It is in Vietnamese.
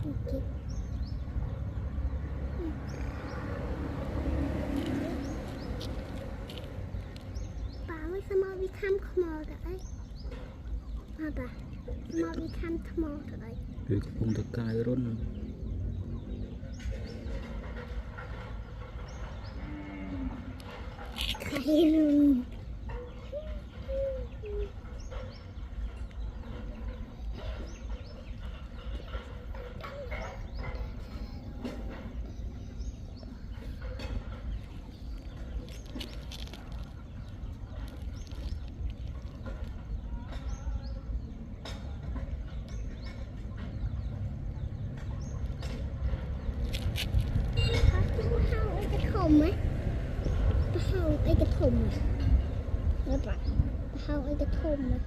Ok. Bà mới sao mà bị tham khmò đấy. Bà mà bị tham khmò đấy. Vì có không được cài rôn. Cài rôn. Thùng ấy, hao cái thùng này, các bạn, hao cái thùng này.